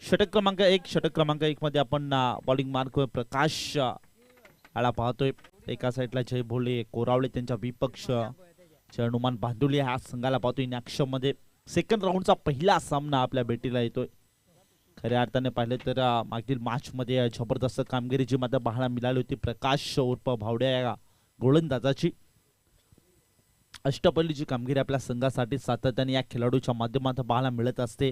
षटक क्रमांक एक मध्ये आपण बॉलिंग मार्क प्रकाश आला पाहतोय. एका साईडला जय भोले कोरावळे त्यांच्या विपक्ष हनुमान बांदुले ह्या संघाला पाहतोय. इन ॲक्शन मध्ये सेकंड राऊंडचा पहिला सामना आपल्या भेटीला येतोय. खऱ्या अर्थाने पाहिलं तर मागील मॅच मध्ये जबरदस्त कामगिरी जी मात्र पाहायला मिळाली होती. प्रकाश उर्फ भावड्या या गोलंदाजाची अष्टपैलूची कामगिरी आपल्या संघासाठी सातत्याने या खेळाडूच्या माध्यमातून पाहायला मिळत असते.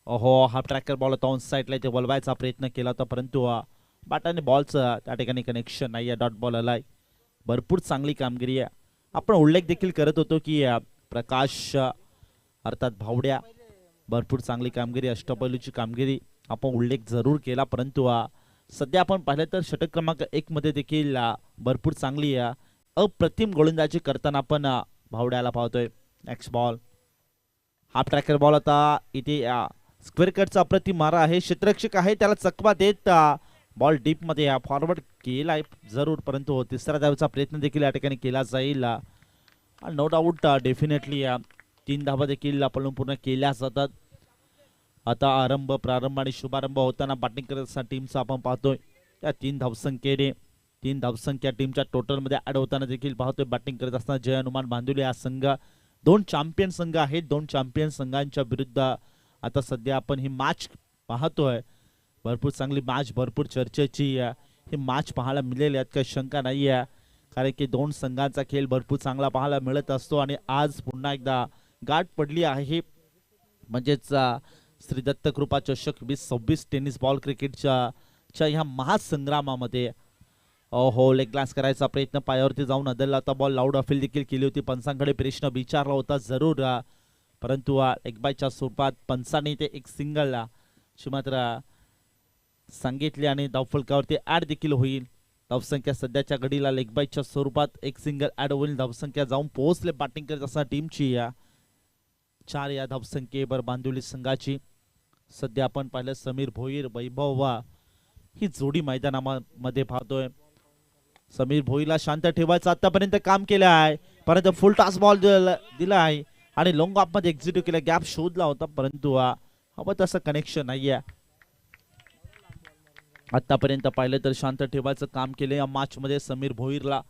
ओहो, हा ट्रॅकर बॉल होता ऑन साईडला ते वळवायचा प्रयत्न केला होता, परंतु बॅटाने बॉलचं त्या ठिकाणी कनेक्शन नाही आहे. डॉट बॉल आलाय. भरपूर चांगली कामगिरी आहे. आपण उल्लेख देखील करत होतो की प्रकाश अर्थात भावड्या भरपूर चांगली कामगिरी, अष्टपैलूची कामगिरी आपण उल्लेख जरूर केला, परंतु सध्या आपण पाहिलं तर षटक क्रमांक 1 मध्ये देखील भरपूर चांगली अप्रतिम गोलंदाजी करताना आपण भावड्याला पाहतोय. Next ball half tracker ball होता. इथे स्क्वेअर कटचा अप्रतिम मारा आहे. क्षेत्ररक्षक आहे त्याला चकवा देत बॉल डीप मध्ये फॉरवर्ड केलाय जरूर, परंतु तिसऱ्या धावेचा प्रयत्न देखील या ठिकाणी केला जाईल. नो डाऊट डेफिनेटली 3 धावा देखील आपण पूर्ण केल्या जातात. आता प्रारंभ आणि शुभारंभ होताना बॅटिंग करत टीमचा आपण पाहतोय. त्या 3 धावसंख्येने 3 धावसंख्या टीमच्या टोटल मध्ये ऍड होताना देखील पाहतोय. बॅटिंग करत असताना जय हनुमान बांदुले हा संघ 2 चॅम्पियन संघ आहेत. 2 चॅम्पियन संघांच्या विरुद्ध आता सध्या आपण ही मॅच पाहतोय. भरपूर चांगली मॅच, भरपूर चर्चेची ही मॅच पाहायला मिळेल यात काही शंका नाही आहे, कारण की 2 संघांचा खेळ भरपूर चांगला पाहायला मिळत असतो. आणि आज पुन्हा एकदा गाठ पडली आहे, म्हणजेच श्री दत्त कृपा चषक 2026 टेनिस बॉल क्रिकेटच्या ह्या महासंग्रामामध्ये. हो, लेग ग्लास करायचा प्रयत्न पायावरती जाऊन अदलला होता बॉल. लाऊड अपील देखील केली होती. पंचांकडे प्रश्न विचारला होता जरूर, परंतु लेग बायच्या स्वरूपात पंचाने ते एक सिंगल मात्र सांगितले आणि धावफलकावरती ऍड देखील होईल. धावसंख्या सध्याच्या घडीला लेग बायच्या स्वरूपात एक सिंगल ऍड होईल. धावसंख्या जाऊन पोहोचले बॅटिंग करत असताना टीमची 4 या धावसंख्येवर बांदिवली संघाची. सध्या आपण पाहिलं समीर भोईर वैभव ही जोडी मैदानामध्ये पाहतोय. समीर भोईरला शांत ठेवायचं आतापर्यंत काम केलं आहे, परंतु फुल टॉस बॉल दिला आहे आणि लॉंग ऑफ मध्ये एक्झिक्यूट केला. गॅप शोधला होता, परंतु हवं तसं कनेक्शन नाहीये. आतापर्यंत पाहिलं तर शांत ठेवायचं काम केलं या मॅच मध्ये समीर भोईरला,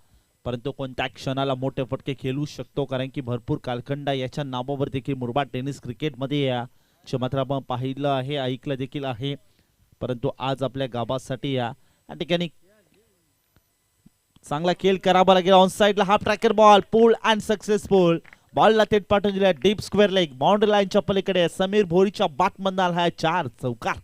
परंतु कोणत्या क्षणाला मोठे फटके खेळू शकतो, कारण की भरपूर कालखंड याच्या नावावर देखील मुरबाड टेनिस क्रिकेटमध्ये मात्र आपण पाहिलं आहे, ऐकलं देखील आहे. परंतु आज आपल्या गावासाठी या ठिकाणी चांगला खेळ करावा लागेल. ऑन साइडला half tracker ball pull and successful. बॉलला थेट पाठवून दिला डीप स्क्वेअर लेग बाउंड्री लाईनच्या पलीकडे. समीर भोईरच्या बॅटमधून आला 4 चौकार.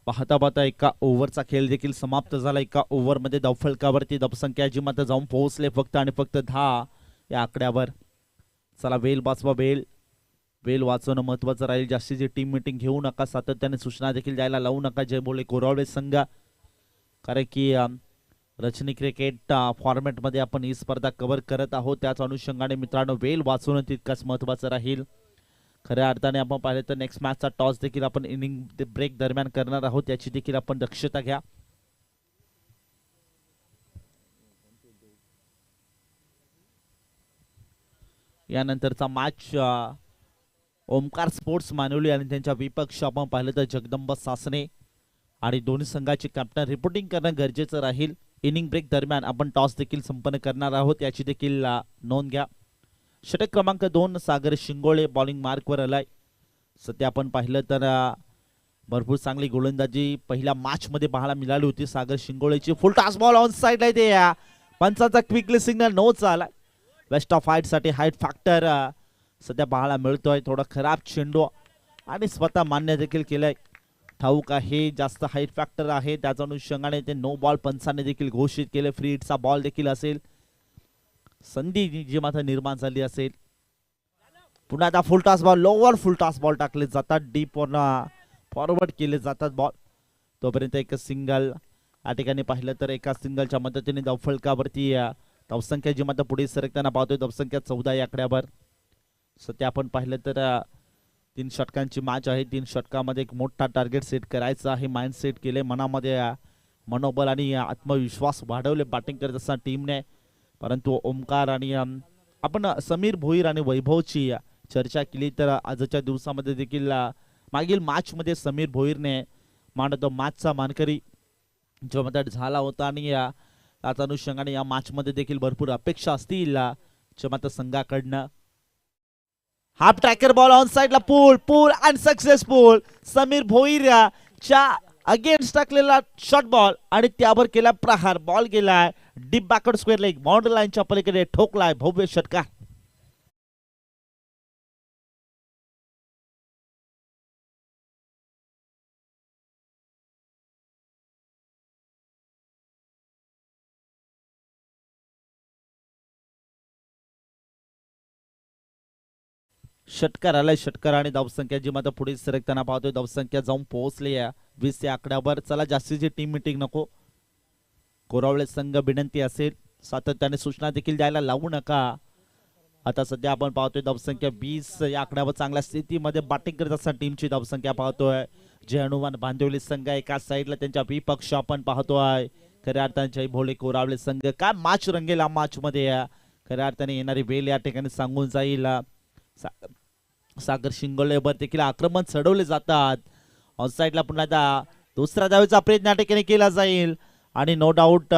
पाहता पाहता एका ओव्हरचा खेळ देखील समाप्त झाला. एका ओव्हरमध्ये धावफलकावरती धावसंख्या जी मात्र जाऊन पोहोचले फक्त आणि फक्त 10 या आकड्यावर. चला वेल वाचवा, वेल वाचवणं महत्वाचं राहील. जास्तीची टीम मीटिंग घेऊ नका, सातत्याने सूचना देखील द्यायला लावू नका जय बोले कोरावळे संघ, कारण की रचनी क्रिकेट फॉर्मॅटमध्ये आपण ही स्पर्धा कव्हर करत आहोत. त्याच अनुषंगाने मित्रांनो वेल वाचवणं तितकंच महत्वाचं राहील. खऱ्या अर्थाने आपण पाहिलं तर नेक्स्ट मॅचचा टॉस देखील आपण इनिंग ब्रेक दरम्यान करणार आहोत, याची देखील आपण दक्षता घ्या. यानंतरचा मॅच ओमकार स्पोर्ट्स मानवली आणि त्यांच्या विपक्ष आपण पाहिलं तर जगदंब सासने, आणि दोन्ही संघाचे कॅप्टन रिपोर्टिंग करणं गरजेचं राहील. इनिंग ब्रेक दरम्यान आपण टॉस देखील संपन्न करणार आहोत, याची देखील नोंद घ्या. षटक क्रमांक 2 सागर शिंगोळे बॉलिंग मार्कवर आलाय. सध्या आपण पाहिलं तर भरपूर चांगली गोलंदाजी पहिल्या मॅच मध्ये पाहायला मिळाली होती सागर शिंगोळेची. Full toss ball on side आहे ते पंचाचा क्विकली सिग्नल नो चाला. वेस्ट ऑफ हाईट साठी हाईट फॅक्टर सध्या पाहायला मिळतोय. थोडा खराब चेंडू आणि स्वतः मान्य देखील केलंय. ठाऊक आहे जास्त हाईट फॅक्टर आहे, त्याच्या अनुषंगाने ते नो बॉल पंचाने देखील घोषित केले. फ्री हिटचा बॉल देखील असेल, संधी जी मात्र निर्माण झाली असेल. पुन्हा आता फुल टॉस बॉल, लोवर फुल टॉस बॉल टाकले जातात, डीप फॉरवर्ड केले जातात बॉल. तोपर्यंत एक सिंगल या ठिकाणी पाहिलं तर एका सिंगलच्या मदतीने धावफलकावरती धावसंख्या जी मात्र पुढे सरकताना पाहतोय. धावसंख्या 14 या आकड्यावर. सध्या आपण पाहिलं तर 3 षटकांची मॅच आहे. 3 षटकामध्ये एक मोठा टार्गेट सेट करायचा आहे. माइंड सेट केले मनामध्ये. मनोबल आणि आत्मविश्वास वाढवले बॅटिंग करत असताना टीमने. परंतु ओमकार आणि आपण समीर भोईर आणि वैभवची चर्चा केली तर आजच्या दिवसामध्ये देखील मागील मॅच मध्ये समीर भोईरने मान ऑफ द मॅचचा मानकरी जो मदत झाला होता आणि त्याच अनुषंगाने या मॅच मध्ये देखील भरपूर अपेक्षा असतील मात्र संघाकडनं. हाफ ट्रॅकर बॉल ऑन साइडला पूल अँड सक्सेसफुल. समीर भोईर च्या अगेन्स्ट टाकलेला शॉर्ट बॉल आणि त्यावर केला प्रहार. बॉल गेलाय deep backward square leg boundary लाईनच्या पलीकडे ठोकलाय भव्य षटकार. षटकार आलाय. षटकार आणि धावसंख्या जी मात्र पुढे सरकताना पाहतोय. धावसंख्या जाऊन पोहोचली आहे 20 या आकड्यावर. चला जास्तीची टीम मिटिंग नको. कोरावळे संघ विनंती असेल सातत्याने सूचना देखील द्यायला लावू नका. आता सध्या आपण पाहतोय धावसंख्या 20 या आकड्यावर चांगल्या स्थितीमध्ये बॅटिंग करत असताना टीमची धावसंख्या पाहतोय. जय हनुमान भांदिवली संघ एका साईडला त्यांच्या विपक्ष आपण पाहतोय. खऱ्या अर्थाने जय भोळे कोरावळे संघ काय मॅच रंगेल या मॅच मध्ये. खऱ्या अर्थाने येणारी वेळ या ठिकाणी सांगून जाईल. सागर शिंगोलेवर देखील आक्रमण चढवले जातात. ऑन साइडला पुन्हा दुसरा धावेचा प्रयत्न या ठिकाणी केला जाईल आणि नो डाऊट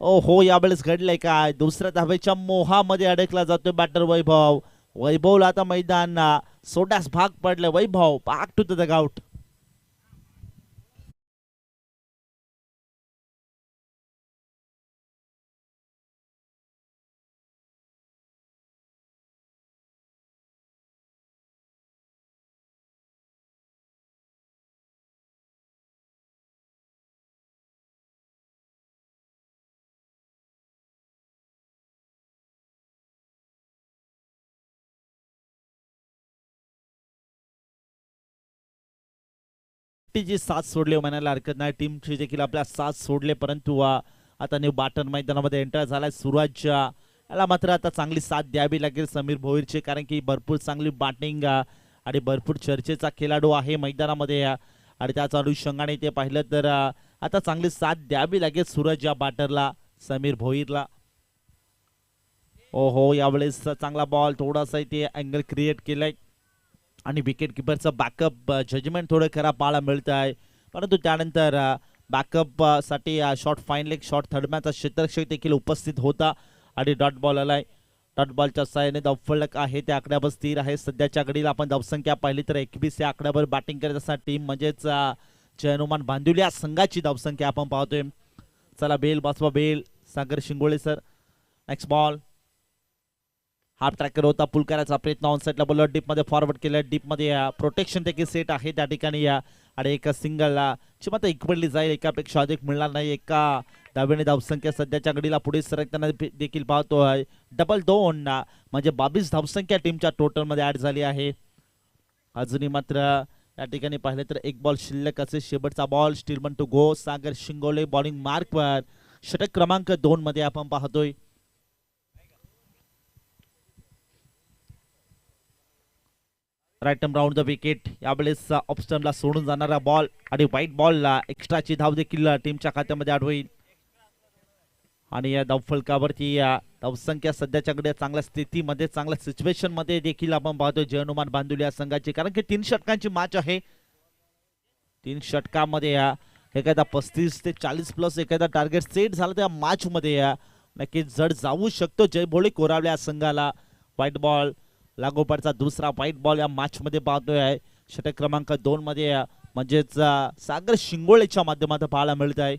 हो यावेळेस घडलंय काय. दुसऱ्या धावेच्या मोहामध्ये अडकला जातोय बॅटर वैभव. वैभवला आता मैदान सोडास भाग पडले. वैभव बॅक टू द डगआउट. जी साथ सोडले म्हणायला हरकत नाही. टीमची देखील आपल्या साथ सोडले परंतु आता न्यू बॅटर मैदानामध्ये एंटर झालाय सूरज. याला मात्र आता चांगली साथ द्यावी लागेल समीर भोईरचे कारण की भरपूर चांगली बॅटिंग आणि भरपूर चर्चेचा खेळाडू आहे मैदानामध्ये. आणि त्याच अनुषंगाने ते पाहिलं तर आता चांगली साथ द्यावी लागेल सूरज या बॅटरला समीर भोईरला. ओहो यावेळेस चांगला बॉल थोडासा इथे अँगल क्रिएट केलाय आणि विकेट किपरचं बॅकअप जजमेंट थोडं खराब पाहायला मिळत आहे. परंतु त्यानंतर बॅकअप साठी शॉर्ट फाईन लेग शॉर्ट थर्डमॅनचा क्षेत्ररक्षक देखील उपस्थित होता आणि डॉट बॉल आलाय. डॉट बॉलच्या सहाय्याने धावफलक आहे त्या आकड्यावर स्थिर आहे. सध्याच्या घडीला आपण धावसंख्या पाहिली तर 21 या आकड्यावर बॅटिंग करत असताना टीम म्हणजेच जय हनुमान भांदिवली या संघाची धावसंख्या आपण पाहतोय. चला बेल बसवा bail. Sagar Shingole sir. Next ball. Half tracker होता पुल करायचा प्रयत्न ऑन साइडला बॉलर डीप मध्ये फॉरवर्ड केलं. डीप मध्ये प्रोटेक्शन देखील सेट आहे त्या ठिकाणी आणि एका सिंगलला मात्र इक्वली जाईल. एकापेक्षा अधिक मिळणार नाही. एका धावेने धावसंख्या सध्याच्या घडीला पुढे सरकताना देखील पाहतोय. डबल 2 म्हणजे 22 धावसंख्या टीमच्या टोटल मध्ये ऍड झाली आहे. अजूनही मात्र या ठिकाणी पाहिले तर एक बॉल शिल्लक असे. शेवटचा बॉल स्टीलमन to go. Sagar Shingole bowling mark वर. षटक क्रमांक 2 मध्ये आपण पाहतोय. Right round the wicket. यावेळेस ऑफस्टर्नला सोडून जाणारा बॉल आणि व्हाईट बॉलला एक्स्ट्राची धाव देखील टीमच्या खात्यामध्ये ऍड होईल. आणि या धावफलकावरती धावसंख्या सध्याच्याकडे चांगल्या स्थितीमध्ये चांगल्या सिच्युएशन मध्ये देखील आपण पाहतोय जय हनुमान भांदुली या संघाची कारण की 3 षटकांची मॅच आहे. 3 षटकामध्ये एखादा 35 ते 40 प्लस एखादा टार्गेट सेट झाला त्या मॅच मध्ये नक्कीच जड जाऊ शकतो जय भोळे कोरावळे या संघाला. व्हाईट बॉल लागोपाठचा दुसरा व्हाईट बॉल या मॅच मध्ये पाहतोय. षटक क्रमांक 2 मध्ये म्हणजेच सागर शिंगोळेच्या माध्यमातून पाहायला मिळत आहे.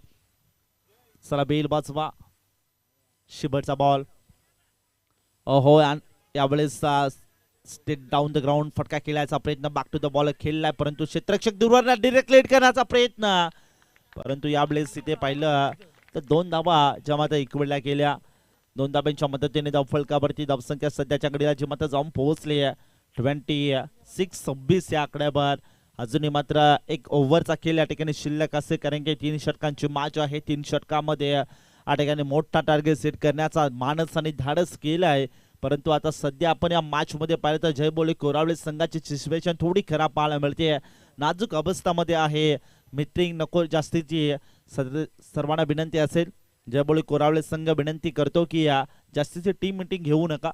चला बेल वाजवा. शिबरचा बॉल. हो यावेळेस स्टेट डाऊन द ग्राउंड फटका खेळायचा प्रयत्न. बॅक टू द बॉल खेळलाय परंतु क्षेत्ररक्षक दूरवर डिरेक्ट लेट करण्याचा प्रयत्न. परंतु यावेळेस तिथे पाहिलं तर 2 धावा ज्या मात्र इक्वलला केल्या. 2 धाब्यांच्या मदतीने धावफलकावरती धावसंख्या सध्याच्या घडीला जी मात्र जाऊन पोहोचली आहे 26-26 या आकड्यावर. अजूनही मात्र एक ओव्हरचा खेळ या ठिकाणी शिल्लक असे, कारण की 3 षटकांची मॅच आहे. 3 षटकामध्ये या ठिकाणी मोठा टार्गेट सेट करण्याचा मानस आणि धाडस केलं आहे. परंतु आता सध्या आपण या मॅच मध्ये पाहिलं तर जयबोली कोरावळे संघाची सिच्युएशन थोडी खराब पाहायला मिळते, नाजूक अवस्थामध्ये आहे. मीटिंग नको जास्तीची सर्वांना विनंती असेल, जयबोली कोरावळे संघ विनंती करतो की जास्तीची टीम मीटिंग घेऊ नका.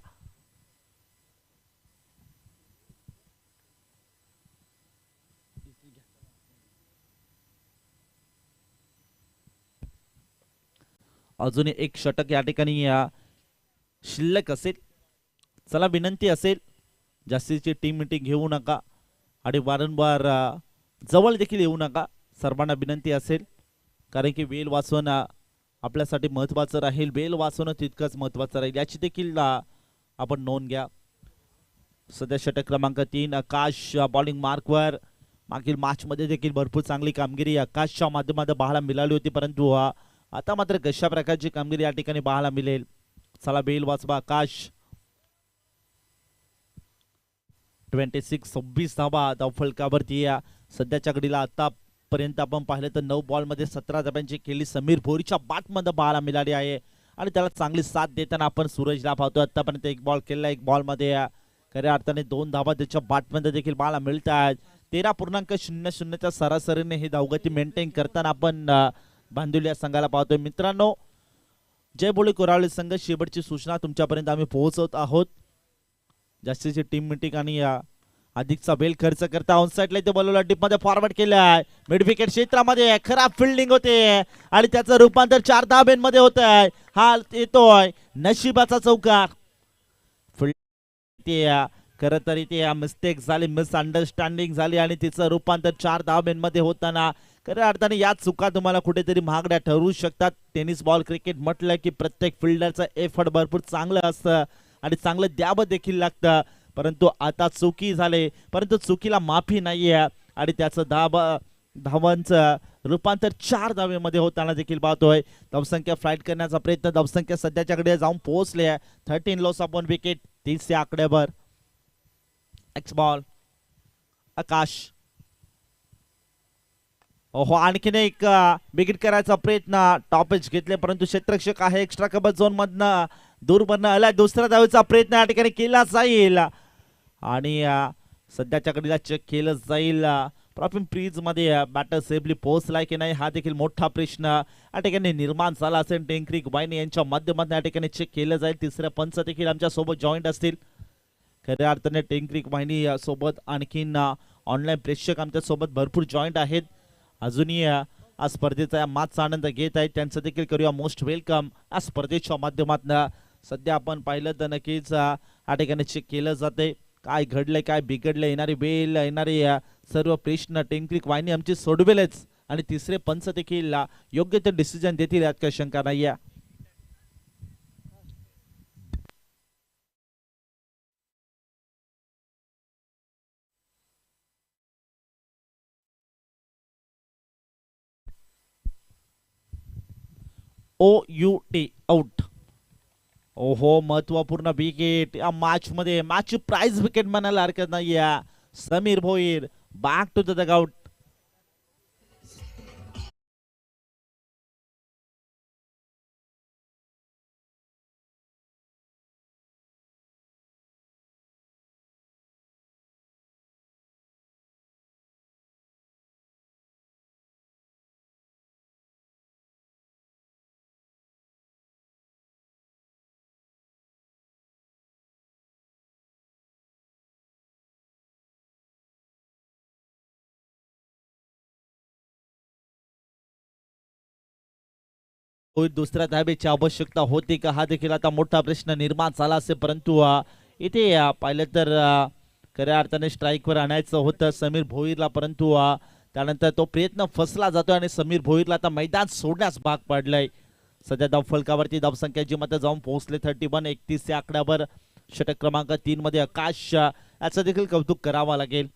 अजूनही एक षटक या ठिकाणी शिल्लक असेल. चला विनंती असेल, जास्तीची टीम मीटिंग घेऊ नका आणि वारंवार जवळ देखील येऊ नका. सर्वांना विनंती असेल, कारण की वेळ वाचवणं आपल्यासाठी महत्त्वाचं राहील. वेळ वाचवणं तितकंच महत्त्वाचं राहील, याची देखील आपण नोंद घ्या. सध्या षटक क्रमांक 3 आकाश बॉलिंग मार्कवर. मागील मॅच मध्ये देखील भरपूर चांगली कामगिरी आकाशच्या माध्यमातून पाहायला मिळाली होती, परंतु आता मात्र कशा प्रकारची कामगिरी या ठिकाणी पाहायला मिळेल. चला बेल वाचवा आकाश. 26 धावा धावफलकावरती सध्याच्या घडीला आतापर्यंत आपण पाहिलं तर 9 बॉल मध्ये 17 धाब्यांची केली समीर भोईरच्या बॅट मध्ये पाहायला मिळाली आहे आणि त्याला चांगली साथ देताना आपण सूरजला पाहतो. आतापर्यंत 1 बॉल केला, 1 बॉल मध्ये खऱ्या अर्थाने 2 धावा त्याच्या बॅट मध्ये देखील पाहायला मिळत आहेत. 13.00च्या सरासरीने ही धावगती मेंटेन करताना आपण बांधुल्या संघाला पाहतोय. मित्रांनो, जयबोली कोरावळे संघ शेवटची सूचना तुमच्यापर्यंत आम्ही पोहोचवत आहोत. जास्तीची टीम मीटिंग आणि अधिकचा वेळ खर्च करता ऑन साइडला इथे बॉलला डीप मध्ये फॉरवर्ड केलाय. मिड विकेट क्षेत्रामध्ये खराब फिल्डिंग होते आणि त्याचं रूपांतर 4 धाब्यांमध्ये होत आहे. हा येतोय नशिबाचा चौकार. खरं तर इथे मिस्टेक झाली, मिसअंडरस्टँडिंग झाली आणि तिचं रूपांतर 4 धाब्यांमध्ये होताना खऱ्या अर्थाने या चुका तुम्हाला कुठेतरी महागड्या ठरू शकतात. टेनिस बॉल क्रिकेट म्हटलं की प्रत्येक फिल्डरचं एफर्ट भरपूर चांगलं असतं आणि चांगलं द्यावं देखील लागतं. परंतु आता चुकी झाले, परंतु चुकीला माफी नाहीये आणि त्याचं धावांचं रूपांतर 4 धावेमध्ये होताना देखील पाहतोय. धावसंख्या फ्लाईट करण्याचा प्रयत्न, धावसंख्या सध्याच्याकडे जाऊन पोहोचले. 13 लॉस अपॉन विकेट 30 या आकड्यावर. एक्स बॉल आकाश. ओहो, आणखीन एक विकेट करायचा प्रयत्न, टॉप एज घेतले परंतु क्षेत्ररक्षक आहे एक्स्ट्रा कव्हर झोन मधनं दूर बनणं आला. दुसऱ्या धावेचा प्रयत्न या ठिकाणी केला जाईल आणि सध्याच्या घडीला चेक केलं जाईल प्रॉफिम प्रीज मध्ये बॅटर सेफली पोहोचलाय की नाही हा देखील मोठा प्रश्न या ठिकाणी निर्माण झाला असेल. टेंक्रिक वाईन यांच्या माध्यमातून या ठिकाणी चेक केलं जाईल. तिसऱ्या पंच देखील आमच्या सोबत जॉईंट असतील. खऱ्या अर्थाने टेंक्रिक वाहिनी सोबत आणखीन ऑनलाईन प्रेक्षक आमच्या सोबत भरपूर जॉईंट आहेत. अजूनही आज स्पर्धेचा मॅचचा आनंद घेत आहेत, त्यांचं देखील करूया मोस्ट वेलकम. या स्पर्धेच्या माध्यमातून सध्या आपण पाहिलं तर नक्कीच या ठिकाणी चेक केलं जाते काय घडलंय काय बिघडलं, येणारी वेळ येणारे सर्व प्रश्न टेंक्रिक वाहिनी आमची सोडवेलच आणि तिसरे पंच देखील योग्य ते डिसिजन देतील यात काही शंका नाही. OUT out. ओहो, महत्वपूर्ण विकेट या मॅच मध्ये, मॅच प्राइज विकेट म्हणायला हरकत नाहीये. Sameer Bhoir back to the dugout. दुसऱ्या धाब्याची आवश्यकता होती का हा देखील आता मोठा प्रश्न निर्माण झाला असेल. परंतु इथे पाहिलं तर खऱ्या अर्थाने स्ट्राईकवर आणायचं होतं समीर भोईरला, परंतु त्यानंतर तो प्रयत्न फसला जातो आणि समीर भोईरला आता मैदान सोडण्यास भाग पडलंय. सध्या धावफलकावरती धावसंख्या जी मात्र जाऊन पोहोचले 31-31 या आकड्यावर. षटक क्रमांक 3 मध्ये आकाश याचं देखील कौतुक करावा लागेल.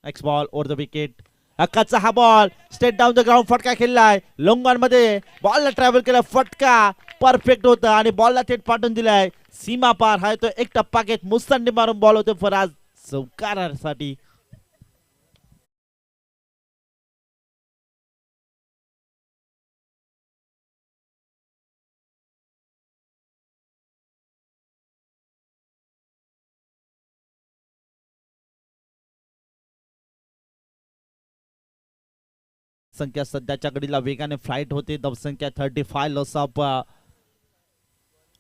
एक्स बॉल ओव्हर द विकेट. अक्काचा हा ball straight down the ground, फटका खेळलाय लॉंग ऑन मध्ये, बॉलला ट्रॅव्हल केला, फटका परफेक्ट होता आणि बॉलला थेट पाठवून दिलाय सीमा पार. हा तो एक टप्पा घेत मुस्तंडी मारून बॉल होते फराज चौकारासाठी. धावसंख्या सध्याच्या घडीला वेगाने फ्लाइट होते. धावसंख्या 35 लॉस ऑफ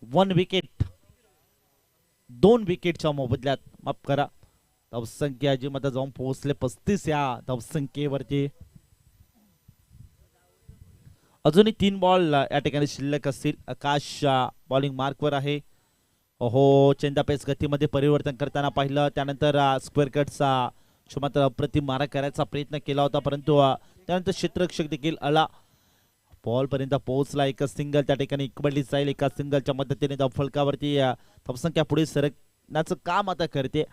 1 विकेट, 2 विकेटच्या मोबदल्यात, माफ करा, धावसंख्या जी मध्ये जाऊन पोहोचले 35 या धावसंख्येवरती. अजूनही 3 बॉल या ठिकाणी शिल्लक असतील. आकाश बॉलिंग मार्कवर आहे. ओहो, चेंदापेस गतीमध्ये परिवर्तन करताना पाहिलं. त्यानंतर स्क्वेअर कटचा मात्र अप्रतिम मारा करायचा प्रयत्न केला होता, परंतु त्यानंतर क्षेत्ररक्षक देखील आला, बॉल पर्यंत पोहोचला. एक सिंगल त्या ठिकाणी इक्वली जाईल. एका सिंगलच्या मदतीने धावफलकावरती धावसंख्या पुढे सरकण्याचं काम आता करते,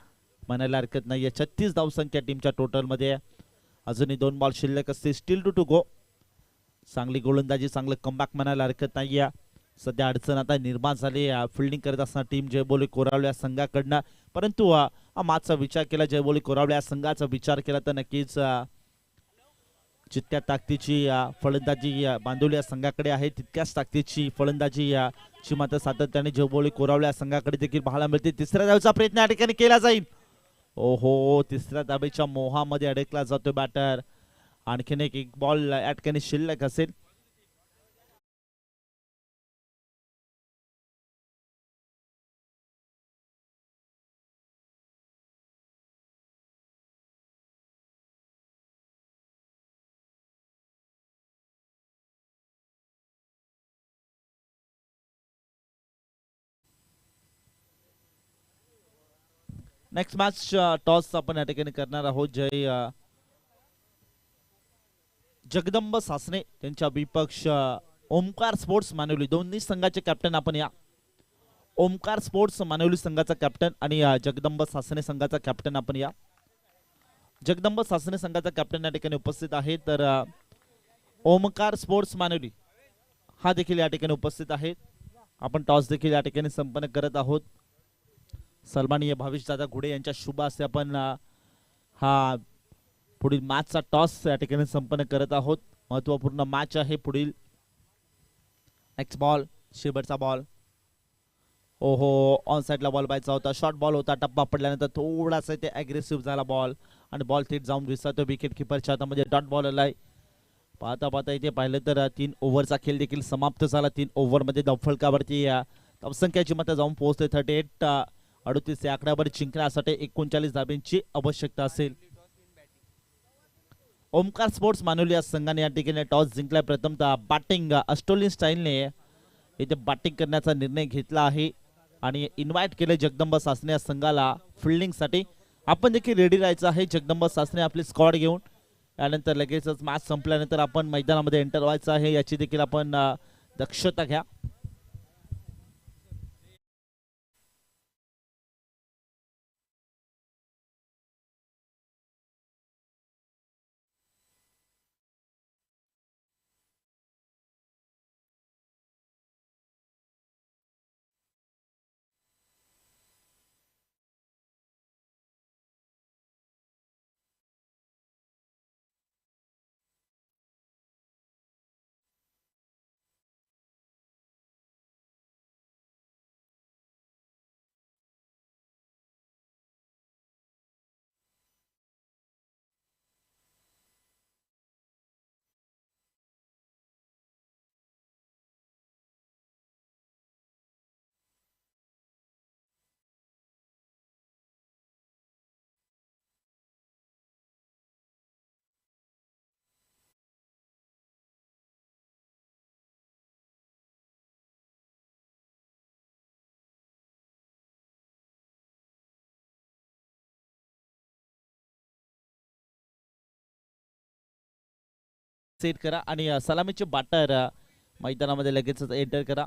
म्हणायला हरकत नाही. 36 धावसंख्या टीमच्या टोटल मध्ये. अजूनही 2 बॉल शिल्लक असते. Still to go. चांगली गोलंदाजी, चांगलं कमबॅक म्हणायला हरकत नाही. सध्या अडचण आता निर्माण झाली फिल्डिंग करत असताना टीम जयबोली कोरावले या संघाकडनं, परंतु मागचा विचार केला, जयबोली कोरावले या संघाचा विचार केला तर नक्कीच जितक्या ताकदीची फलंदाजी बांधवली या संघाकडे आहे, तितक्याच ताकदीची फलंदाजी ची मात्र सातत्याने जयबोली कोरावले या संघाकडे देखील पाहायला मिळते. तिसऱ्या धावेचा प्रयत्न या ठिकाणी केला जाईल. ओहो, तिसऱ्या धावेच्या मोहामध्ये अडकला जातो बॅटर. आणखीन एक बॉल या ठिकाणी शिल्लक असेल. नेक्स्ट मॅच टॉस आपण या ठिकाणी करणार आहोत. जगदंब सासने त्यांच्या विपक्ष ओमकार स्पोर्ट्स मानवली, दोन्ही संघाचे कॅप्टन आपण या. ओमकार स्पोर्ट्स मानवली संघाचा कॅप्टन आणि जगदंब सासने संघाचा कॅप्टन आपण या. जगदंब सासने संघाचा कॅप्टन या ठिकाणी उपस्थित आहे, तर ओमकार स्पोर्ट्स मानवली हा देखील या ठिकाणी उपस्थित आहे. आपण टॉस देखील या ठिकाणी संपन्न करत आहोत. सन्माननीय भाविश दादा घुडे यांच्या शुभ हस्ते आपण हा पुढील मॅचचा टॉस या ठिकाणी संपन्न करत आहोत. महत्वपूर्ण मॅच आहे पुढील. नेक्स्ट बॉल, शेवटचा बॉल. ओहो, ऑन साइडला बॉल पाहायचा होता, शॉर्ट बॉल होता. टप्पा पडल्यानंतर थोडासा ते अग्रेसिव्ह झाला बॉल आणि बॉल थेट जाऊन विसरतो विकेट किपरच्या हातामध्ये. डॉट बॉल आलाय. पाहता पाहता इथे पाहिलं तर 3 ओव्हरचा खेळ देखील समाप्त झाला. 3 ओव्हरमध्ये धावफलकावरती धावसंख्याची मतं जाऊन पोहोचते 38. 38 या आकड्यावर जिंकण्यासाठी 39 धाब्यांची आवश्यकता असेल. ओमकार स्पोर्ट्स मानवली या संघाने या ठिकाणी टॉस जिंकला. प्रथमतः बॅटिंग ऑस्ट्रेलियन स्टाईलने इथे बॅटिंग करण्याचा निर्णय घेतला आहे आणि इन्व्हाइट केले जगदंब सासने या संघाला फिल्डिंगसाठी. आपण देखील रेडी राहायचं आहे. जगदंब सासने आपली स्क्वॉड घेऊन त्यानंतर लगेचच मॅच संपल्यानंतर आपण मैदानामध्ये एंटर व्हायचं आहे, याची देखील आपण दक्षता घ्या. सेट करा आणि सलामीचे बॅटर मैदानामध्ये लगेचच एंटर करा.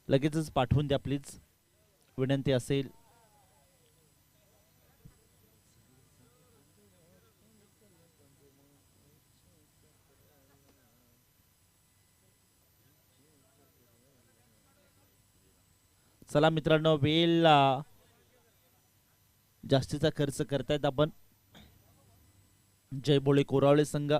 लगेचच पाठवून द्या प्लीज, विनंती असेल. चला मित्रांनो, वेळ जास्तीचा खर्च करतायत आपण. जयबोळे कोरावळे संघ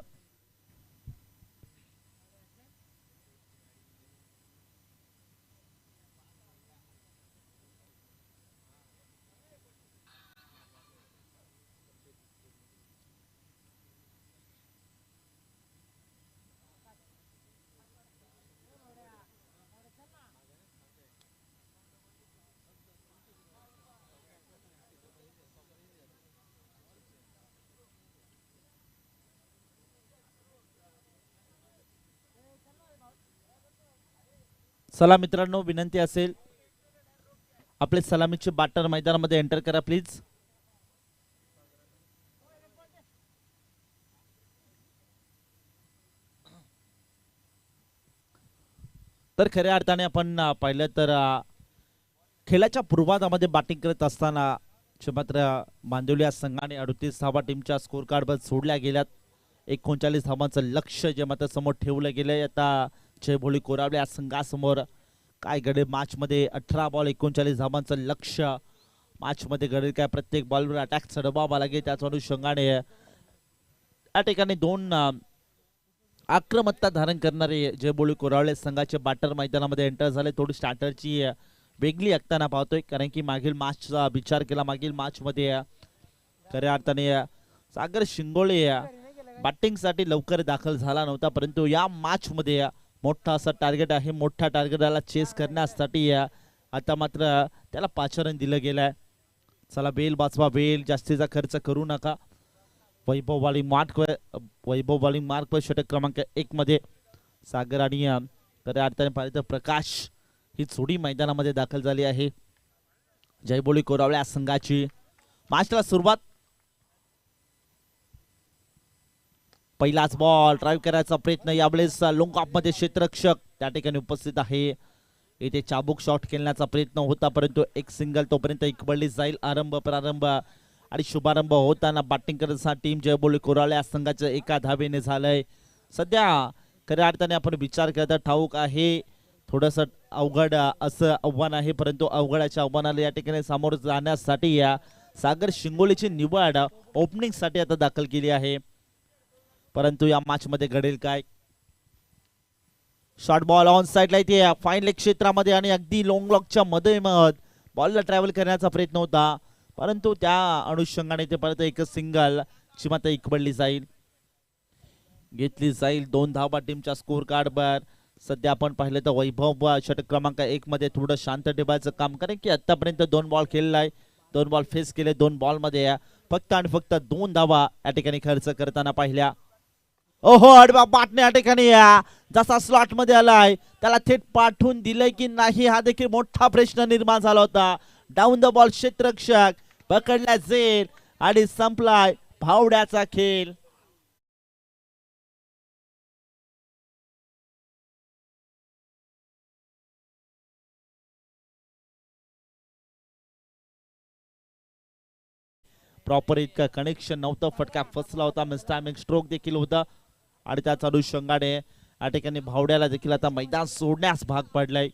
चला मित्रांनो, विनंती असेल आपले सलामीचे बॅटर मैदानामध्ये एंटर करा प्लीज. तर खऱ्या अर्थाने आपण पाहिलं तर खेळाच्या पूर्वार्धामध्ये बॅटिंग करत असताना मात्र मांदिवली या संघाने 38 धावा टीमच्या स्कोर कार्डवर सोडल्या गेल्यात. 39 धावांचं लक्ष्य जे मात्र समोर ठेवलं गेलंय. आता जयभोळी कोरावले या संघासमोर काय घडेल मॅच मध्ये. 18 बॉल 39 धावांचं लक्ष्य मॅच मध्ये घडेल काय. प्रत्येक बॉलवर अटॅक चढवावा लागेल. त्याच अनुषंगाने या ठिकाणी दोन आक्रमकता धारण करणारे जयभोळी कोरावले संघाचे बॅटर मैदानामध्ये एंटर झाले. थोडी स्टार्टरची वेगळी असताना पाहतोय, कारण की मागील मॅचचा विचार केला. मागील मॅच मध्ये खऱ्या अर्थाने सागर शिंगोळे बॅटिंगसाठी लवकर दाखल झाला नव्हता, परंतु या मॅच मध्ये मोठा असा टार्गेट आहे. मोठ्या टार्गेटला चेस करण्यासाठी आता मात्र त्याला 5 रन दिलं गेलंय. चला बेल वाचवा, बेल जास्तीचा खर्च करू नका. वैभववाडी मार्क षटक क्रमांक 1 मध्ये सागर आणि खऱ्या अर्थाने पाहिलं तर प्रकाश ही जोडी मैदानामध्ये दाखल झाली आहे जयभोळी कोरावळे संघाची. मॅचला सुरुवात. पहिलाच बॉल ड्राईव्ह करायचा प्रयत्न. यावेळेस लॉंग ऑफ मध्ये क्षेत्ररक्षक त्या ठिकाणी उपस्थित आहे. इथे चाबूक शॉट खेळण्याचा प्रयत्न होता, परंतु एक सिंगल तोपर्यंत इकबळली जाईल. प्रारंभ आणि शुभारंभ होताना बॅटिंग करण्यासाठी टीम जयभोळी कोरावळे संघाचं एका धावेने झालंय. सध्या खऱ्या अर्थाने आपण विचार करता ठाऊक आहे थोडंसं अवघड असं आव्हान आहे, परंतु अवघडाच्या आव्हानाला या ठिकाणी सामोरं जाण्यासाठी या सागर शिंगोळेची निवड ओपनिंग साठी आता दाखल केली आहे. परंतु या मॅच मध्ये घडेल काय. शॉर्ट बॉल ऑन साइडला इथे फाईन लेग क्षेत्रामध्ये आणि अगदी लॉंग लॉकच्या मध्ये बॉलला ट्रॅव्हल करण्याचा प्रयत्न होता, परंतु त्या अनुषंगाने ते परत एक सिंगल ची मात्र इकबळली जाईल, घेतली जाईल. 2 धावा टीमच्या स्कोर कार्डवर. सध्या आपण पाहिलं तर वैभव षटक क्रमांक 1 मध्ये थोडं शांत ठेवायचं काम, कारण की आतापर्यंत 2 बॉल खेळलाय, 2 बॉल फेस केले. 2 बॉल मध्ये फक्त आणि फक्त 2 धावा या ठिकाणी खर्च करताना पाहिल्या. ओहो, अडबा पाटणे या ठिकाणी जसा स्लॉट मध्ये आलाय त्याला थेट पाठवून दिलंय की नाही हा देखील मोठा प्रश्न निर्माण झाला होता. डाऊन द बॉल क्षेत्ररक्षक पकडला जाईल आणि संपलाय भावड्याचा खेळ. प्रॉपर इतका कनेक्शन नव्हतं. फटका फसला होता. मिसटायमिंग स्ट्रोक देखील होता आणि त्याच अनुषंगाने या ठिकाणी भावड्याला देखील आता मैदान सोडण्यास भाग पडलाय.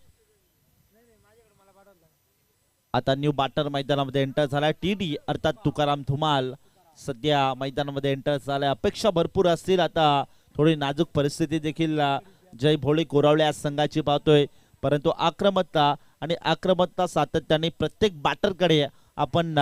आता न्यू बॅटर मैदानामध्ये एंटर झालाय. टीडी अर्थात तुकाराम धुमाल सध्या मैदानामध्ये एंटर झालाय. अपेक्षा भरपूर असतील. आता थोडी नाजूक परिस्थिती देखील जयभोळी कोरावळे या संघाची पाहतोय, परंतु आक्रमकता सातत्याने प्रत्येक बॅटरकडे आपण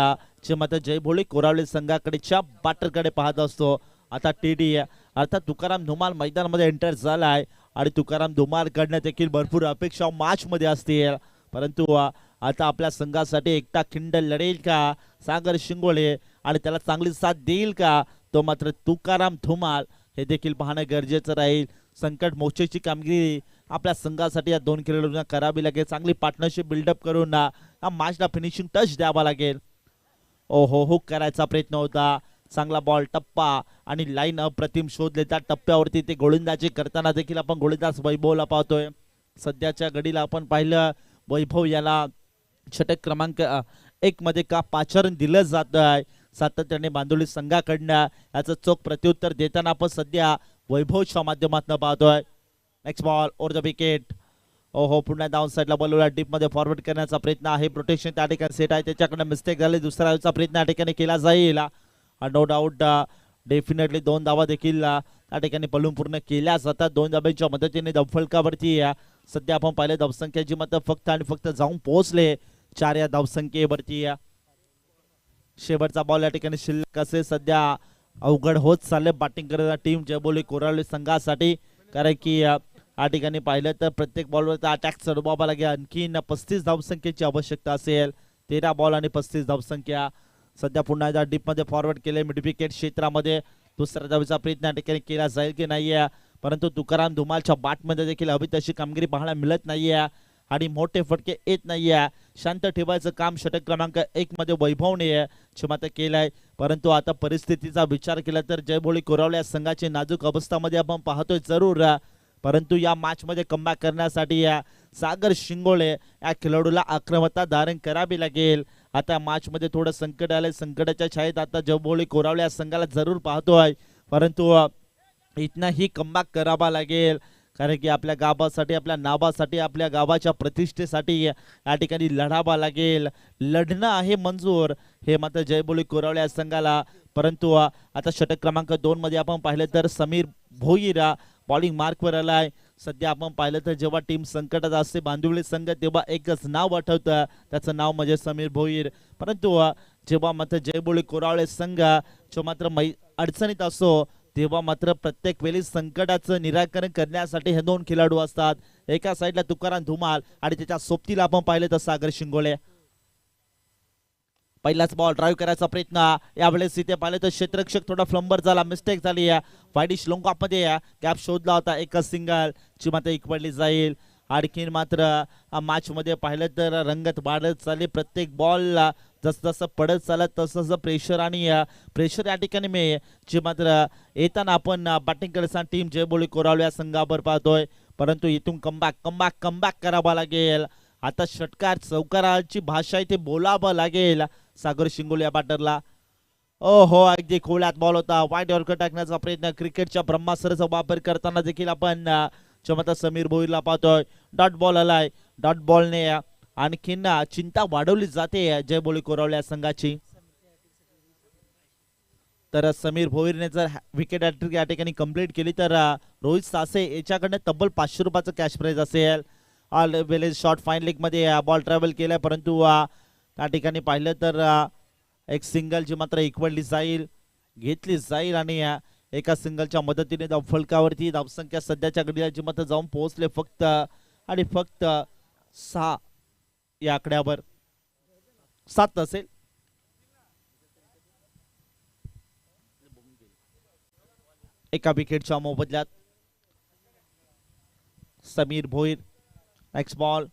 जे मात्र जयभोळी कोरावळे संघाकडेच्या बॅटरकडे पाहत असतो. आता टीडी अर्थात तुकाराम धुमाल मैदानामध्ये एंटर झालाय आणि तुकाराम धुमाल कडनं देखील भरपूर अपेक्षा मॅच मध्ये असतील, परंतु आता आपल्या संघासाठी एकटा खिंड लढेल का सागर शिंगोळे आणि त्याला चांगली साथ देईल का तो मात्र तुकाराम धुमाल हे देखील पाहणं गरजेचं राहील. संकट मोर्चाची कामगिरी आपल्या संघासाठी या 2 खेळाडूंना करावी लागेल. चांगली पार्टनरशिप बिल्डअप करून या मॅचला फिनिशिंग टच द्यावा लागेल. ओहो, हुक करायचा प्रयत्न होता. चांगला बॉल टप्पा आणि लाईन अप्रतिम शोध लेतात. टप्प्यावरती ते गोलंदाजी करताना देखील आपण गोलंदाज वैभवला पाहतोय. सध्याच्या घडीला आपण पाहिलं वैभव याला षटक क्रमांक 1 मध्ये का 5 रन दिलं जात आहे. सातत्याने बांदोली संघाकडनं याचं चोख प्रत्युत्तर देताना आपण सध्या वैभवच्या माध्यमातून पाहतोय. Next ball over the wicket. ओहो, पुन्हा डाऊन साइडला बॉलला डीप मध्ये फॉरवर्ड करण्याचा प्रयत्न आहे. प्रोटेक्शन त्या ठिकाणी सेट आहे, त्याच्याकडे मिस्टेक झाली. दुसऱ्या प्रयत्न या ठिकाणी केला जाईल. नो डाऊट डेफिनेटली 2 धावा देखील त्या ठिकाणी पळून पूर्ण केल्या जातात. 2 धाब्यांच्या मदतीने धावफलकावरती सध्या आपण पाहिलं धावसंख्येची मत फक्त आणि फक्त जाऊन पोहोचले 4 या धावसंख्येवरती. शेवटचा बॉल या ठिकाणी शिल्लक असेल. सध्या अवघड होत चालले बॅटिंग करत टीम जयभोळी कोरावळे संघासाठी, कारण की या ठिकाणी पाहिलं तर प्रत्येक बॉलवर अटॅक चढवावा लागेल. आणखीन 35 धावसंख्येची आवश्यकता असेल. 13 बॉल आणि 35 धावसंख्या. सध्या पुन्हा एकदा डीप मध्ये फॉरवर्ड केले मिड विकेट क्षेत्रामध्ये. दुसऱ्या धावेचा प्रयत्न या ठिकाणी केला जाईल की नाही, परंतु तुकाराम धुमालच्या बॅटमध्ये देखील हवी तशी कामगिरी पाहायला मिळत नाहीये. आणि मोठे फटके येत नाहीये. शांत ठेवायचं काम षटक क्रमांक 1 मध्ये वैभवने क्षमता केलाय. परंतु आता परिस्थितीचा विचार केला तर जयभोळी कोरावले या संघाची नाजूक अवस्थामध्ये आपण पाहतोय जरूर, परंतु या मॅच मध्ये कमबॅक करण्यासाठी या सागर शिंगोळे या खेळाडूला आक्रमकता धारण करावी लागेल. आता मॅच मध्ये थोडं संकट आलंय, संकटाच्या छायेत आता जयभोळी कोरावले या संघाला जरूर पाहतोय, परंतु इथनंही कमबॅक करावा लागेल. कारण की आपल्या गावासाठी, आपल्या नावासाठी, आपल्या गावाच्या प्रतिष्ठेसाठी या ठिकाणी लढावा लागेल. लढणं आहे मंजूर, हे मात्र जयभोळी कोरावले या संघाला. परंतु आता षटक क्रमांक 2 मध्ये आपण पाहिलं तर समीर भोईर बॉलिंग मार्कवर आलाय. सध्या आपण पाहिलं तर जेव्हा टीम संकटात असते बांदिवली संघ, तेव्हा एकच नाव आठवतं, त्याचं नाव म्हणजे समीर भोईर. परंतु जेव्हा मात्र जयभोळी कोरावळे संघ जो मात्र अडचणीत असो, तेव्हा मात्र प्रत्येक वेळी संकटाचं निराकरण करण्यासाठी हे दोन खेळाडू असतात. एका साईडला तुकाराम धुमाल आणि त्याच्या सोबतीला आपण पाहिलं तर सागर शिंगोळे. पहिलाच बॉल ड्राईव्ह करायचा प्रयत्न, यावेळेस इथे पाहिलं तर क्षेत्ररक्षक थोडा फ्लंबर झाला, मिस्टेक झाली. वाईडिश लोंगामध्ये कॅप शोधला होता, एकच सिंगल ची मात्र इकवडली जाईल. आणखीन मात्र मॅच मध्ये पाहिलं तर रंगत वाढत चालली, प्रत्येक बॉल जसं जसं पडत चालत तसं तसं प्रेशर आणि प्रेशर या ठिकाणी मी जे मात्र येताना आपण बॅटिंग करताना टीम जयभोळी कोरावले या संघावर पाहतोय. परंतु इथून कमबॅक कमबॅक कमबॅक करावा लागेल. आता षटकार चौकाराची भाषा इथे बोलावं लागेल सागर शिंगोळे या बॅटरला. हो अगदी खोळ्यात बॉल होता, वाईट यॉर्कर टाकण्याचा प्रयत्न, क्रिकेटच्या ब्रह्मास्त्राचा वापर करताना देखील आपण क्षमता समीर भोईरला पाहतोय. डॉट बॉल आलाय, डॉट बॉलने आणखीन चिंता वाढवली जाते जयभोळी कोरावले संघाची. तर समीर भोईरने जर विकेट हॅट्रिक या ठिकाणी कंप्लीट केली तर रोहित सासे याच्याकडनं तब्बल 500 रुपयाचं कॅश प्राइज असेल. ऑल वेलेज शॉर्ट फाईन लेग मध्ये बॉल ट्रॅव्हल केलाय, परंतु त्या ठिकाणी पाहिलं तर एक सिंगल जी मात्र इक्वडली जाईल, घेतली जाईल आणि एका सिंगलच्या मदतीने फलकावरती धावसंख्या सध्याच्या घडीला जी मात्र जाऊन पोहोचले फक्त आणि फक्त 6 या आकड्यावर, 7 असेल. एका विकेटच्या मोबदल्यात समीर भोईर. नेक्स्ट बॉल,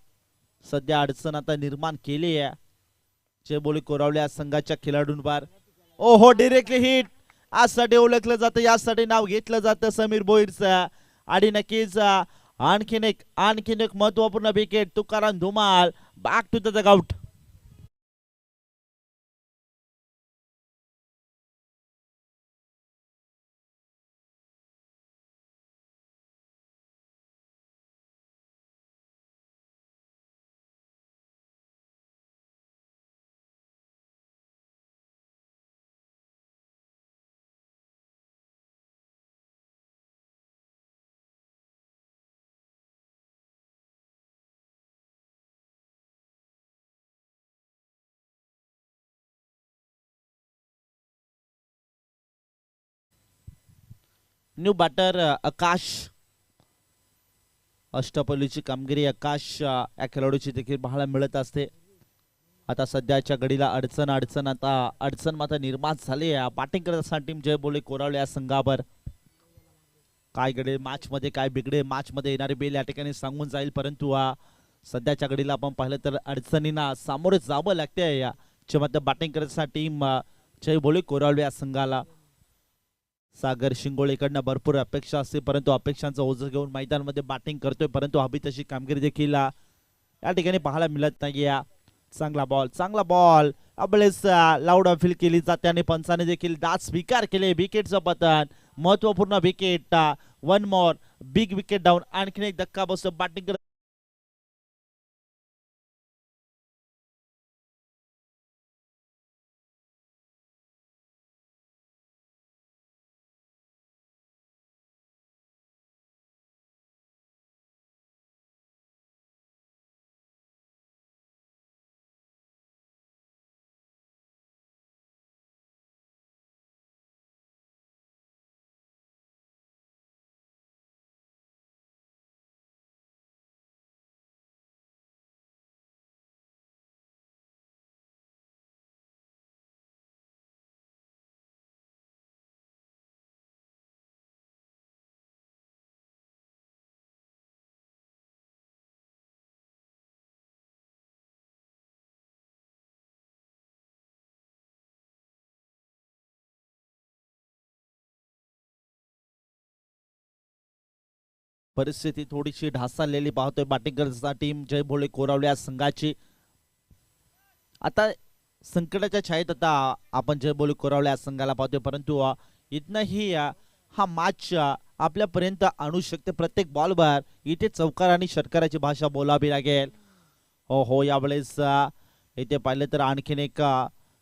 सध्या अडचण आता निर्माण केली आहे जयभोळी कोरावले संघाच्या खेळाडूंवर. ओहो डिरेक्टली हिट, आजसाठी ओळखलं जातं, यासाठी नाव घेतलं जातं समीर भोईरचं. आणि नक्कीच आणखीन एक महत्वपूर्ण wicket, Tukaram Dhumal back to the dugout. New batter Akash, अष्टपैलूची कामगिरी आकाश या खेळाडूची देखील पाहायला मिळत असते. आता सध्याच्या घडीला अडचण मात्र निर्माण झाली आहे बॅटिंग करत असताना टीम जयभोळी कोरावले या संघावर. काय घडेल मॅच मध्ये, काय बिघडेल मॅच मध्ये, येणारे बेल या ठिकाणी सांगून जाईल. परंतु सध्याच्या घडीला आपण पाहिलं तर अडचणींना सामोरे जावं लागते या बॅटिंग करत असताना टीम जयभोळी कोरावले या संघाला. सागर शिंगोळेकडनं भरपूर अपेक्षा असते, परंतु अपेक्षांचं ओझं घेऊन मैदानामध्ये बॅटिंग करतोय, परंतु हवी तशी कामगिरी देखील या ठिकाणी पाहायला मिळत नाही. चांगला बॉल अबलेस लाऊड अपील केली जाते आणि पंचाने देखील दाद स्वीकार केले. विकेटचं पतन, महत्वपूर्ण विकेट, 1 मोर बिग विकेट डाऊन. आणखीन एक धक्का बसतो बॅटिंग परिस्थिती थोडीशी ढासळलेली पाहतोय बॅटिंग करण्याचा टीम जय भोळे कोरावले या संघाची. आता संकटाच्या छायेत आता आपण जय भोळे कोरावले या संघाला पाहतोय, परंतु इथनही हा मॅच आपल्यापर्यंत आणू शकते. प्रत्येक बॉलवर इथे चौकार आणि षटकाराची भाषा बोलावी लागेल. हो यावेळेस इथे पाहिलं तर आणखीन एक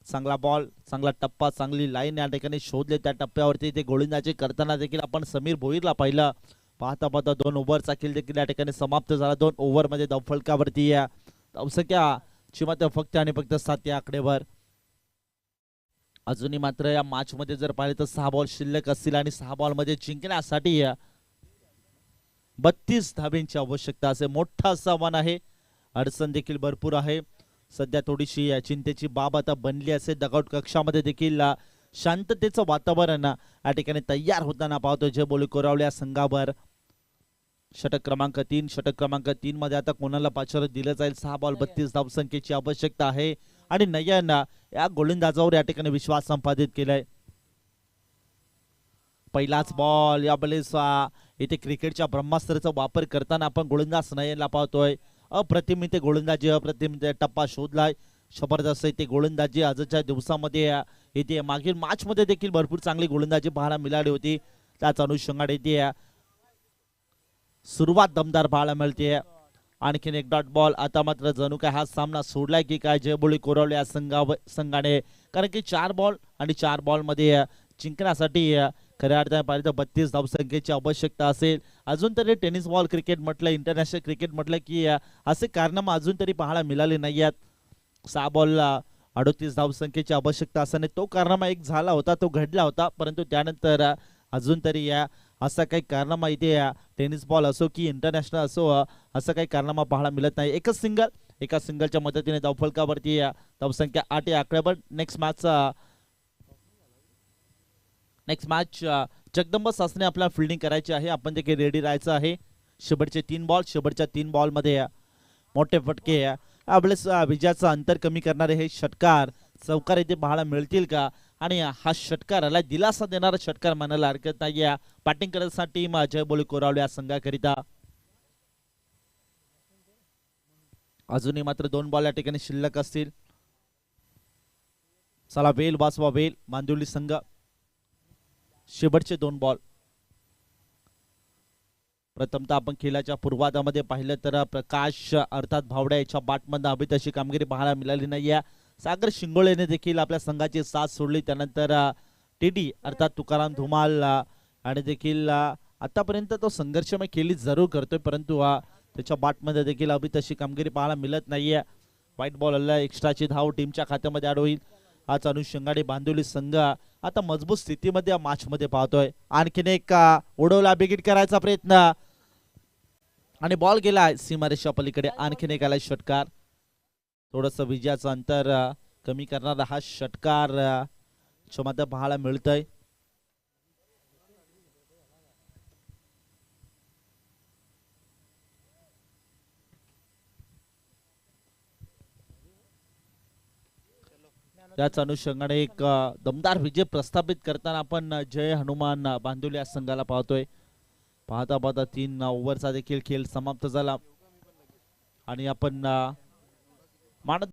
चांगला बॉल, चांगला टप्पा, चांगली लाईन या ठिकाणी शोधले. त्या टप्प्यावरती ते गोलंदाजी करताना देखील आपण समीर भोईरला पाहिलं. पाहता पाहता 2 ओव्हरचा खेळ देखील या ठिकाणी समाप्त झाला. 2 ओव्हरमध्ये धावफलकावरती धावसंख्या मात्र फक्त आणि फक्त 7 या आकडेवर. अजूनही मात्र या मॅच मध्ये जर पाहिलं तर 6 बॉल शिल्लक असतील आणि 6 बॉल मध्ये जिंकण्यासाठी 32 धाब्यांची आवश्यकता असे मोठं असं आव्हान आहे. अडचण देखील भरपूर आहे. सध्या थोडीशी चिंतेची बाब आता बनली असे. डगआउट कक्षामध्ये देखील शांततेचं वातावरण या ठिकाणी तयार होताना पाहतो जय भोळे कोरावले या संघावर. षटक क्रमांक 3 मध्ये आता कोणाला पाचार दिलं जाईल. 6 बॉल 32 धावसंख्येची आवश्यकता आहे आणि नयन या गोलंदाजावर या ठिकाणी विश्वास संपादित केलाय. पहिलाच बॉल यावेळेस इथे क्रिकेटच्या ब्रह्मास्त्राचा वापर करताना आपण गोलंदाज नयनला पाहतोय. अप्रतिम इथे गोलंदाजी, अप्रतिम टप्पा शोधलाय. जबरदस्त इथे गोलंदाजी आजच्या दिवसामध्ये इथे मागील मॅच मध्ये देखील भरपूर चांगली गोलंदाजी पाहायला मिळाली होती. त्याच अनुषंगाने इथे सुरुवात दमदार पाहायला मिळते. आणखीन एक डॉट बॉल. आता मात्र जणू काय हा सामना सोडलाय की काय जय भोळे कोरावले या संघाने, कारण की 4 बॉल आणि 4 बॉल मध्ये जिंकण्यासाठी खऱ्या अर्थाने पाहिलं तर 32 धावसंख्येची आवश्यकता असेल. अजून तरी टेनिस बॉल क्रिकेट म्हटलं, इंटरनॅशनल क्रिकेट म्हटलं की असे कारनामे अजून तरी पाहायला मिळाले नाही आहेत. 6 बॉलला 38 धावसंख्येची आवश्यकता असताना तो कारनामा एक झाला होता, तो घडला होता, परंतु त्यानंतर अजून तरी असा काही कारनामा इथे टेनिस बॉल असो की इंटरनॅशनल असो असं काही कारनामा पाहायला मिळत नाही. एका सिंगलच्या मदतीने धावफलकावरती धावसंख्या 8 या आकड्यावर. नेक्स्ट मॅच जगदंब सासने आपल्याला फिल्डिंग करायची आहे. आपण देखील रेडी राहायचं आहे. शेवटचे 3 बॉल मध्ये मोठे फटके यावेळेस विजयाचं अंतर कमी करणारे हे षटकार चौकार इथे पाहायला मिळतील का, आणि हा षटकाराला दिलासा देणारा षटकार म्हणायला हरकत नाही. बॅटिंग करण्यासाठी टीम जय भोळे कोरावले या संघाकरिता. अजूनही मात्र 2 बॉल या ठिकाणी शिल्लक असतील. चला वेल वाचवा वेल मांदिवली संघ. शेवटचे 2 बॉल. प्रथमतः आपण खेळाच्या पूर्वार्धामध्ये पाहिलं तर प्रकाश अर्थात भावड्या याच्या बॅटमध्ये हवी तशी कामगिरी पाहायला मिळाली नाहीये. सागर शिंगोळेने देखील आपल्या संघाची साथ सोडली. त्यानंतर टीडी अर्थात तुकाराम धुमाल आणि देखील आतापर्यंत तो संघर्षमय खेळी जरूर करतोय, परंतु त्याच्या बॅटमध्ये देखील हवी तशी कामगिरी पाहायला मिळत नाहीये. व्हाईट बॉल एक्स्ट्राची धाव टीमच्या खात्यामध्ये ऍड होईल. आज अनुषंगाने बांदिवली संघ आता मजबूत स्थितीमध्ये या मॅच मध्ये पाहतोय. आणखीन एक उडवला बिगिट करायचा प्रयत्न आणि बॉल गेलाय सीमारेषा पलीकडे. आणखीन एक आलाय षटकार. थोडस विजयाचं अंतर कमी करणारा हा षटकार मध्ये पाहायला मिळतोय. त्याच अनुषंगाने एक दमदार विजय प्रस्थापित करताना आपण जय हनुमान बांदिवली या संघाला पाहतोय. पाहता पाहता 3 ओव्हरचा देखील खेळ समाप्त झाला आणि आपण